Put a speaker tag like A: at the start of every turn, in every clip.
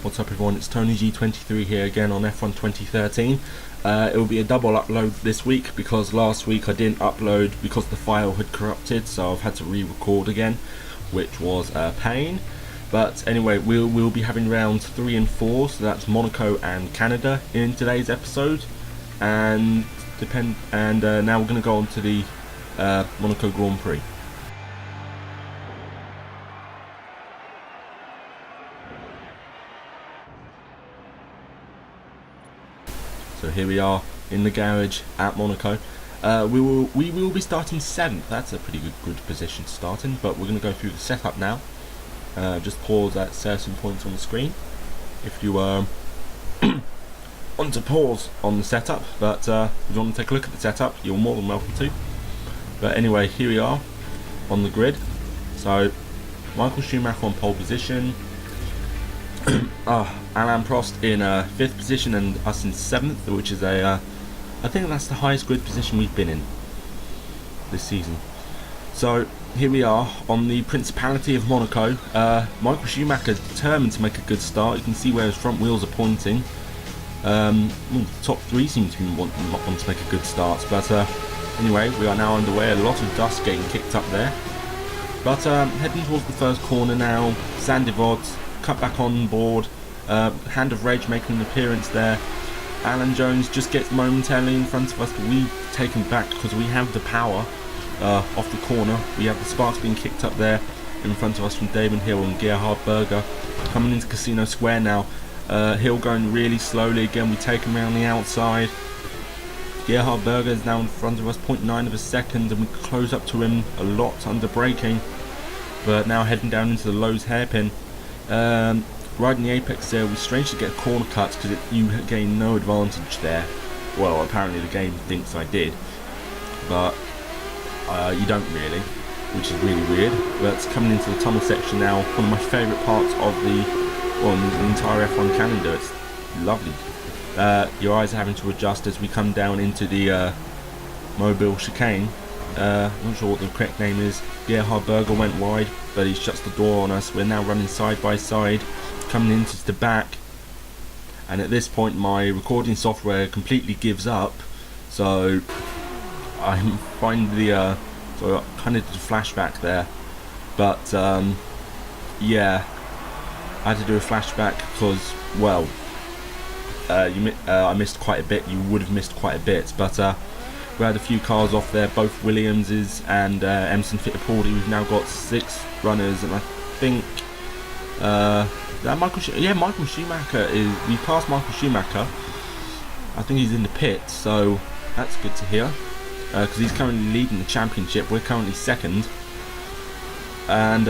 A: What's up everyone, it's Tony G23 here again on F1 2013. It will be a double upload this week because last week I didn't upload because the file had corrupted, so I've had to re-record again, which was a pain. But anyway, we'll be having rounds 3 and 4, so that's Monaco and Canada in today's episode. And now we're going to go on to the Monaco Grand Prix. So here we are in the garage at Monaco. We will be starting 7th. That's a pretty good position to start in, but we're going to go through the setup now. Just pause at certain points on the screen if you want to pause on the setup, but if you want to take a look at the setup, you're more than welcome to. But anyway, here we are on the grid. So Michael Schumacher on pole position, Alain Prost in 5th position and us in 7th, which is I think that's the highest grid position we've been in this season. So here we are on the Principality of Monaco. Michael Schumacher is determined to make a good start. You can see where his front wheels are pointing. The top 3 seem to want to make a good start, but anyway, we are now underway. A lot of dust getting kicked up there, but heading towards the first corner now. Zandvoort cut back on board. Hand of Rage making an appearance there. Alan Jones just gets momentarily in front of us, but we take him back because we have the power off the corner. We have the sparks being kicked up there in front of us from Damon Hill and Gerhard Berger. Coming into Casino Square now. Hill going really slowly again. We take him around the outside. Gerhard Berger is now in front of us, 0.9 of a second, and we close up to him a lot under braking. But now heading down into the Lowe's hairpin. Riding the apex there, we strangely get corner cuts because you gain no advantage there. Well, apparently the game thinks I did, but you don't really, which is really weird. But coming into the tunnel section now, one of my favourite parts of the entire F1 calendar. It's lovely. Your eyes are having to adjust as we come down into the Mobile chicane. I'm not sure what the correct name is. Gerhard Berger went wide, but he shuts the door on us. We're now running side by side, coming into the back, and at this point my recording software completely gives up, so I find the so I kind of did a flashback there, but yeah, I had to do a flashback because, well, I missed quite a bit. You would have missed quite a bit, but we had a few cars off there, both Williams's and Emerson Fittipaldi. We've now got 6 runners, and I think that Michael Schumacher is. We passed Michael Schumacher. I think he's in the pit, so that's good to hear. Because he's currently leading the championship. We're currently 2nd, and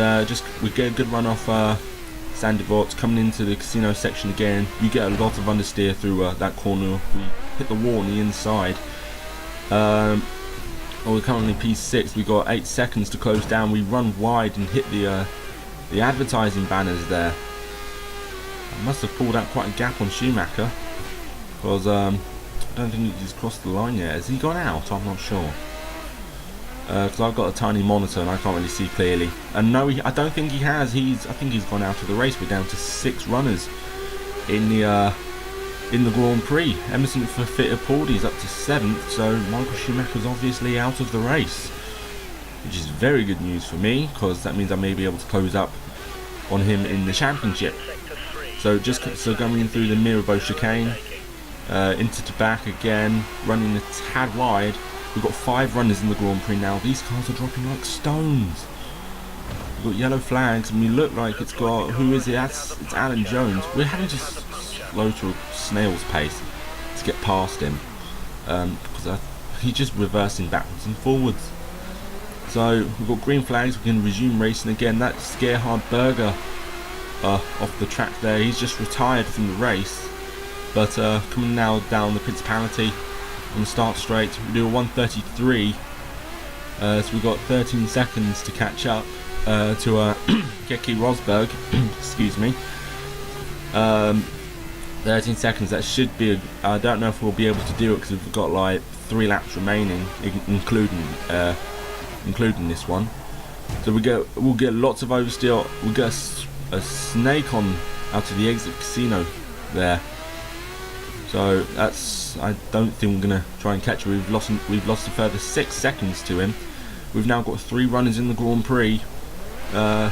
A: we get a good run off Zandvoort. Coming into the casino section again, you get a lot of understeer through that corner. We hit the wall on the inside. We're currently P6. We got 8 seconds to close down. We run wide and hit the advertising banners there. I must have pulled out quite a gap on Schumacher because I don't think he's crossed the line yet. Has he gone out? I'm not sure. Because I've got a tiny monitor and I can't really see clearly. And no, I don't think he has. I think he's gone out of the race. We're down to 6 runners in the Grand Prix. Emerson Fittipaldi is up to 7th, so Michael Schumacher's obviously out of the race, which is very good news for me because that means I may be able to close up on him in the championship. So going in through the Mirabeau chicane, into the back again, running a tad wide. We've got 5 runners in the Grand Prix now. These cars are dropping like stones. We've got yellow flags, and we look like it's got, who is it? It's Alan Jones. We're having to slow to a snail's pace to get past him because he's just reversing backwards and forwards. So we've got green flags. We can resume racing again. That's Gerhard Berger off the track there. He's just retired from the race, but coming now down the Principality on the start straight, we do a 1:33, so we've got 13 seconds to catch up to Keke Rosberg. Excuse me. 13 seconds. That should be I don't know if we'll be able to do it because we've got like 3 laps remaining, including this one. So we'll get lots of oversteer. We'll get a snake on out of the exit casino there. So that's, I don't think we're gonna try and catch him. We've lost a further 6 seconds to him. We've now got 3 runners in the Grand Prix. So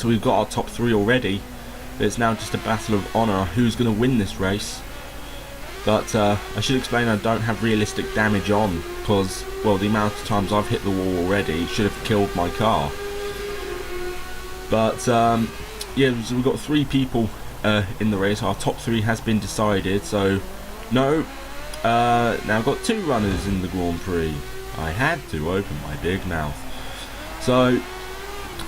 A: we've got our top 3 already. It's now just a battle of honour who's going to win this race. But I should explain, I don't have realistic damage on because, well, the amount of times I've hit the wall already should have killed my car. But yeah, so we've got 3 people in the race. Our top 3 has been decided. So no, now I've got 2 runners in the Grand Prix. I had to open my big mouth. So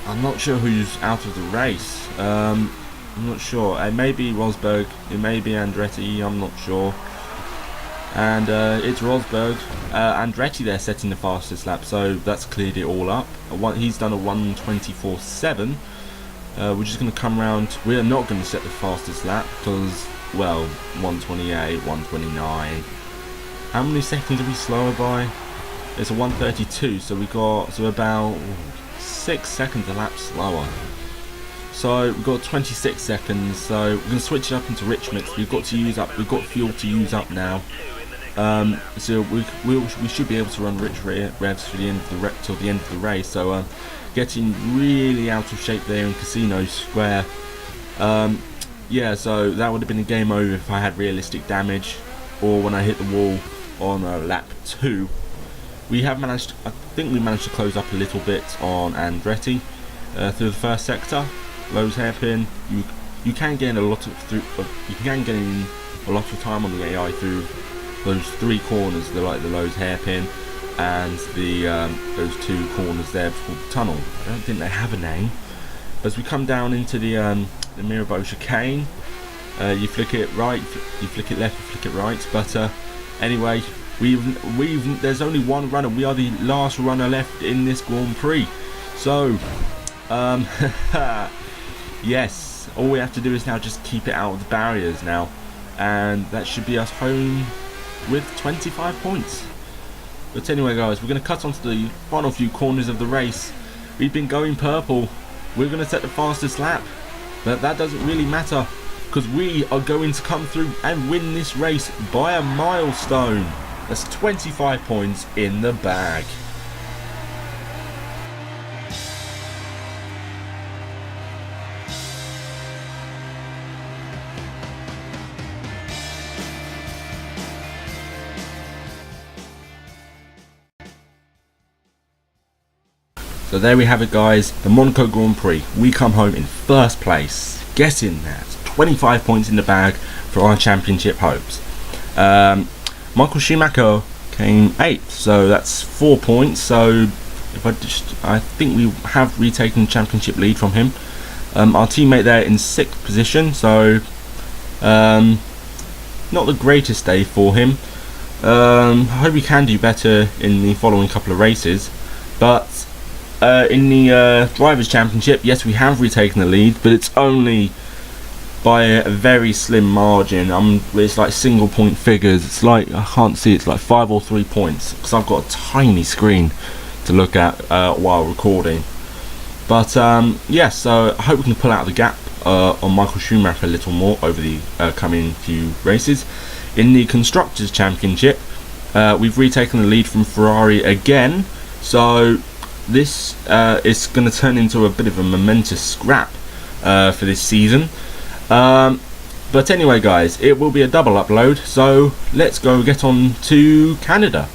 A: I'm not sure who's out of the race. I'm not sure. It may be Rosberg, it may be Andretti, I'm not sure. And it's Rosberg. Andretti there setting the fastest lap, so that's cleared it all up. He's done a 1:24.7. We're just going to come round. We're not going to set the fastest lap because, well, 1:28, 1:29. How many seconds are we slower by? It's a 1:32, so we got about 6 seconds a lap slower. So we've got 26 seconds. So we're going to switch it up into rich mix. We've got fuel to use up now. So we should be able to run rich revs for the end of the till the end of the race. So getting really out of shape there in Casino Square. Yeah, so that would have been a game over if I had realistic damage, or when I hit the wall on lap 2. We have managed. I think we managed to close up a little bit on Andretti through the first sector. Lowe's hairpin. You can gain a lot of time on the AI through those 3 corners, like the Lowe's hairpin and the those 2 corners there called the tunnel. I don't think they have a name. As we come down into the Mirabeau chicane, you flick it right, you flick it left, you flick it right. But anyway, there's only 1 runner. We are the last runner left in this Grand Prix. So yes, all we have to do is now just keep it out of the barriers now, and that should be us home with 25 points. But anyway guys, we're going to cut onto the final few corners of the race. We've been going purple. We're going to set the fastest lap, but that doesn't really matter because we are going to come through and win this race by a milestone. That's 25 points in the bag. So there we have it guys, the Monaco Grand Prix. We come home in first place, getting that 25 points in the bag for our championship hopes. Michael Schumacher came 8th, so that's 4 points. So if I think we have retaken the championship lead from him. Our teammate there in 6th position, so not the greatest day for him. I hope he can do better in the following couple of races, but in the Drivers' Championship, yes, we have retaken the lead, but it's only by a very slim margin. It's like single point figures. It's like, I can't see, it's like 5 or 3 points because I've got a tiny screen to look at while recording. But yeah, so I hope we can pull out the gap on Michael Schumacher a little more over the coming few races. In the Constructors' Championship, we've retaken the lead from Ferrari again, so this is going to turn into a bit of a momentous scrap for this season. But anyway guys, it will be a double upload, so let's go get on to Canada.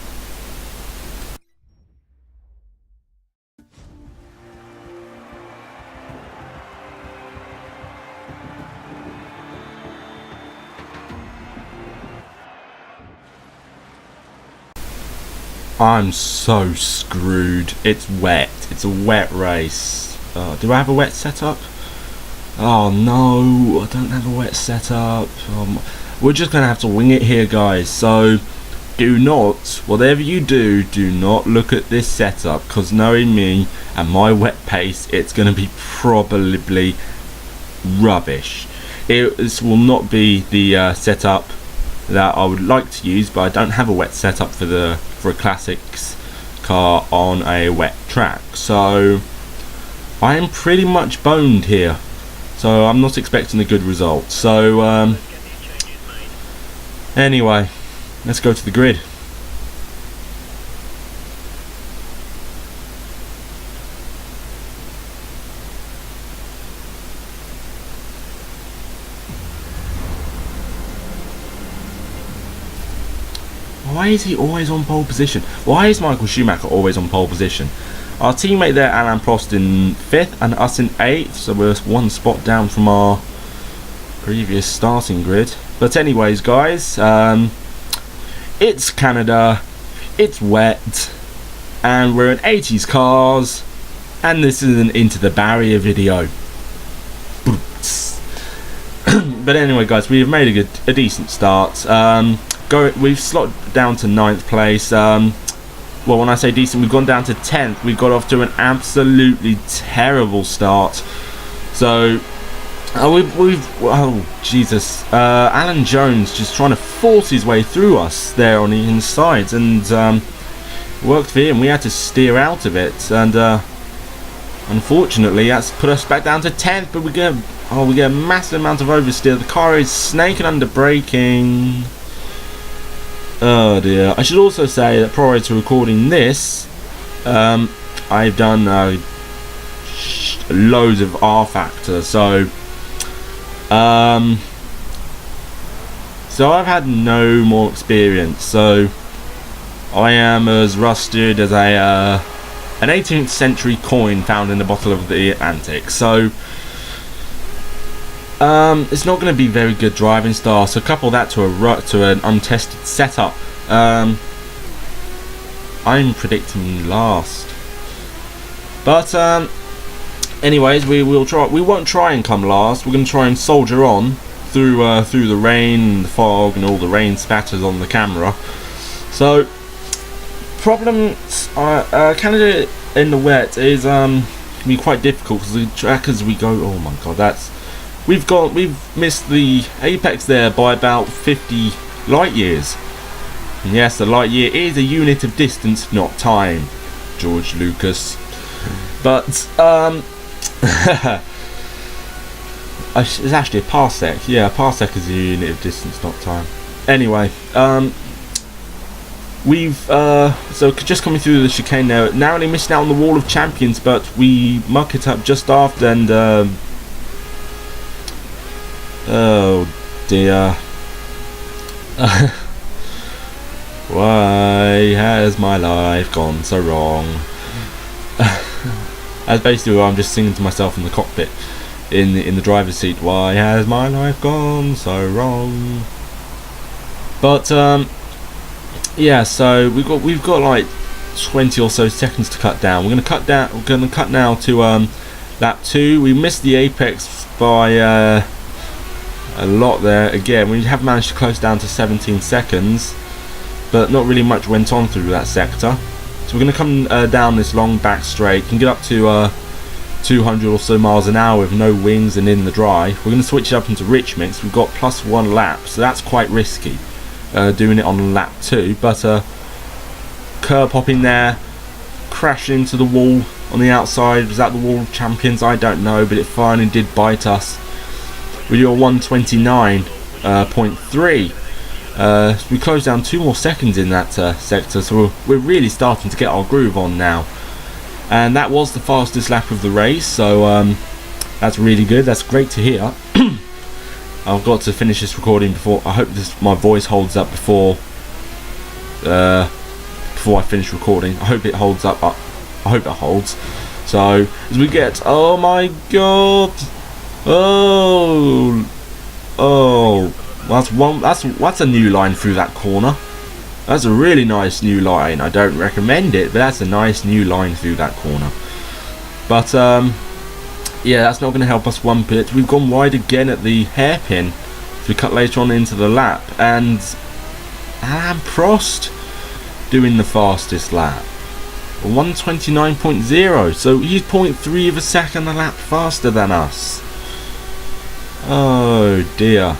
A: I'm so screwed. It's wet. It's a wet race. Do I have a wet setup? Oh no, I don't have a wet setup. We're just going to have to wing it here guys. So do not, whatever you do, do not look at this setup, because knowing me and my wet pace, it's going to be probably rubbish. This will not be the setup that I would like to use, but I don't have a wet setup for a classics car on a wet track, so I am pretty much boned here. so I'm not expecting a good result. So anyway, let's go to the grid. Why is he always on pole position? Why is Michael Schumacher always on pole position? Our teammate there, Alain Prost, in 5th and us in 8th, so we're one spot down from our previous starting grid. But anyways, guys, it's Canada, it's wet, and we're in 80s cars, and this is an Into the Barrier video. But anyway, guys, we've made a decent start. We've slotted down to 9th place. Well, when I say decent, we've gone down to 10th. We got off to an absolutely terrible start. So oh Jesus, Alan Jones just trying to force his way through us there on the inside, and worked for him. We had to steer out of it, and unfortunately that's put us back down to 10th. But we get a massive amount of oversteer. The car is snaking under braking. Oh dear. I should also say that prior to recording this, I've done loads of R Factor, so I've had no more experience, so I am as rusted as an 18th century coin found in the bottom of the Atlantic. So it's not going to be very good driving style. So couple that to an untested setup. I'm predicting last. But anyways, we won't try and come last. We're going to try and soldier on through the rain and the fog and all the rain spatters on the camera. So problems. Canada in the wet is can be quite difficult because the track as we go. Oh my god, we've missed the apex there by about 50 light years. And yes, the light year is a unit of distance, not time, George Lucas. But it's actually a parsec. Yeah, a parsec is a unit of distance, not time. Anyway, we've so just coming through the chicane now, narrowly missing out on the wall of champions, but we muck it up just after, and oh dear. Why has my life gone so wrong? That's basically what I'm just singing to myself in the cockpit, in the driver's seat. Why has my life gone so wrong? But yeah, so we've got like 20 or so seconds to cut down. We're gonna cut now to lap 2. We missed the apex by a lot there. Again, we have managed to close down to 17 seconds, but not really much went on through that sector. So we're going to come down this long back straight, can get up to 200 or so miles an hour with no wings and in the dry. We're going to switch it up into rich mix. We've got +1 lap, so that's quite risky, doing it on lap 2. But curb hopping there, crashing into the wall on the outside. Was that the wall of champions? I don't know, but it finally did bite us. With your 129.3. We closed down 2 more seconds in that sector, so we're really starting to get our groove on now. And that was the fastest lap of the race, so that's really good. That's great to hear. I've got to finish this recording before. I hope my voice holds up before I finish recording. I hope it holds up. I hope it holds. So as we get, oh my god, oh. That's a new line through that corner. That's a really nice new line. I don't recommend it, but that's a nice new line through that corner. But yeah, that's not going to help us one bit. We've gone wide again at the hairpin. So we cut later on into the lap, and Alain Prost doing the fastest lap, 129.0. So he's 0.3 of a second a lap faster than us. Oh dear.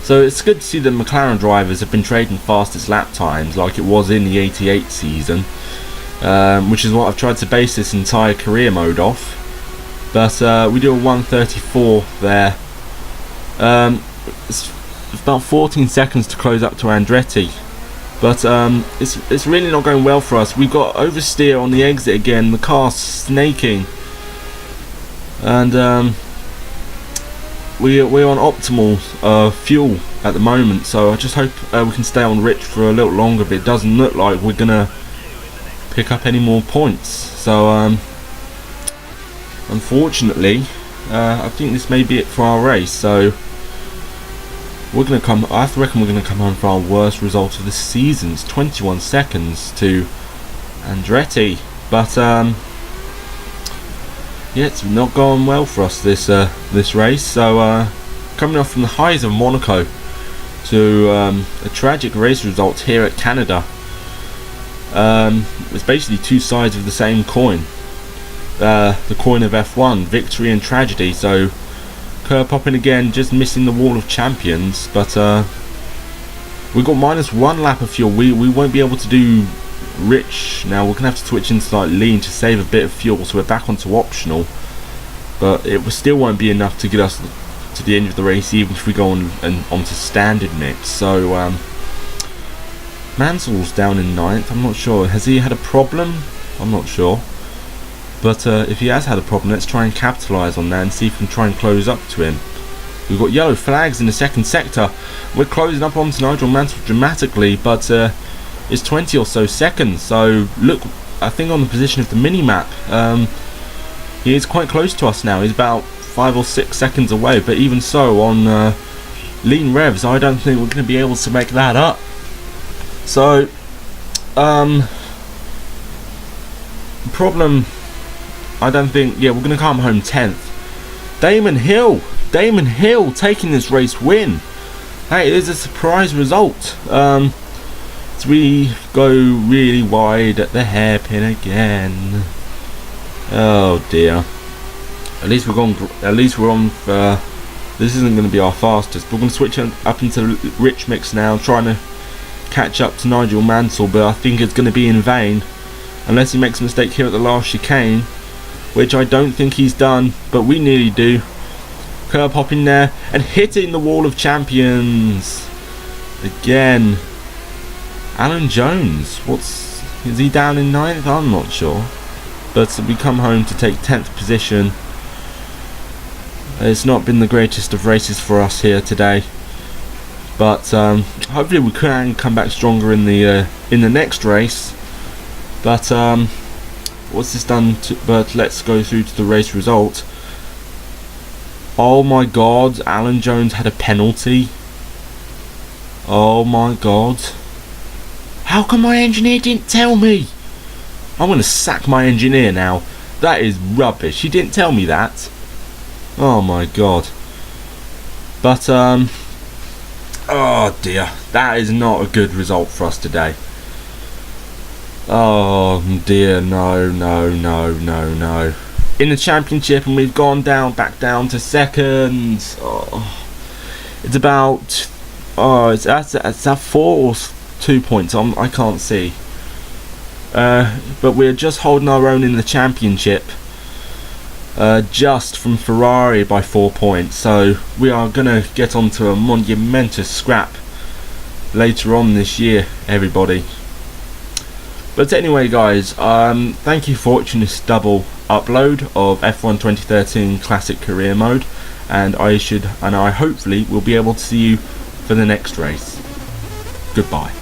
A: So it's good to see that McLaren drivers have been trading fastest lap times like it was in the 88 season, which is what I've tried to base this entire career mode off. but we do a 1:34 there. It's about 14 seconds to close up to Andretti, but it's really not going well for us. We got oversteer on the exit again, the car's snaking, and we're on optimal fuel at the moment, so I just hope we can stay on rich for a little longer, but it doesn't look like we're gonna pick up any more points. So unfortunately, I think this may be it for our race. So we're gonna come. I reckon we're gonna come home for our worst result of the season. It's 21 seconds to Andretti, but yeah, it's not going well for us this this race. So coming off from the highs of Monaco to a tragic race result here at Canada. It's basically two sides of the same coin. The coin of F1, victory and tragedy. So curb popping again, just missing the wall of champions, but we got -1 lap of fuel. We won't be able to do rich now. We're gonna have to switch into like lean to save a bit of fuel, so we're back onto optional, but it still won't be enough to get us to the end of the race, even if we go on and onto standard mix. So Mansell's down in 9th. I'm not sure, has he had a problem? I'm not sure, but if he has had a problem, let's try and capitalise on that and see if we can try and close up to him. We've got yellow flags in the second sector. We're closing up onto Nigel Mansell dramatically, but it's 20 or so seconds. So look, I think on the position of the mini-map, he is quite close to us now. He's about 5 or 6 seconds away, but even so, on lean revs, I don't think we're going to be able to make that up. So problem, I don't think, yeah, we're going to come home 10th. Damon Hill taking this race win. Hey, it is a surprise result. So we go really wide at the hairpin again. Oh dear. At least we're on. This isn't going to be our fastest. We're going to switch up into rich mix now, trying to catch up to Nigel Mansell, but I think it's going to be in vain unless he makes a mistake here at the last chicane, which I don't think he's done, but we nearly do. Curb hopping there and hitting the wall of champions again. Alan Jones, is he down in 9th? I'm not sure, but we come home to take 10th position. It's not been the greatest of races for us here today, but hopefully we can come back stronger in the next race. But what's this done to, but let's go through to the race result. Oh my god, Alan Jones had a penalty. Oh my god. How come my engineer didn't tell me? I'm going to sack my engineer now. That is rubbish. He didn't tell me that. Oh my god. But oh dear, that is not a good result for us today. Oh dear, no. In the championship, and we've gone back down to second. Oh, it's about, it's at 4 or 2 points. I can't see. But we're just holding our own in the championship, just from Ferrari by 4 points. So we are gonna get onto a monumentous scrap later on this year, everybody. But anyway, guys, thank you for watching this double upload of F1 2013 Classic Career Mode, and I hopefully will be able to see you for the next race. Goodbye.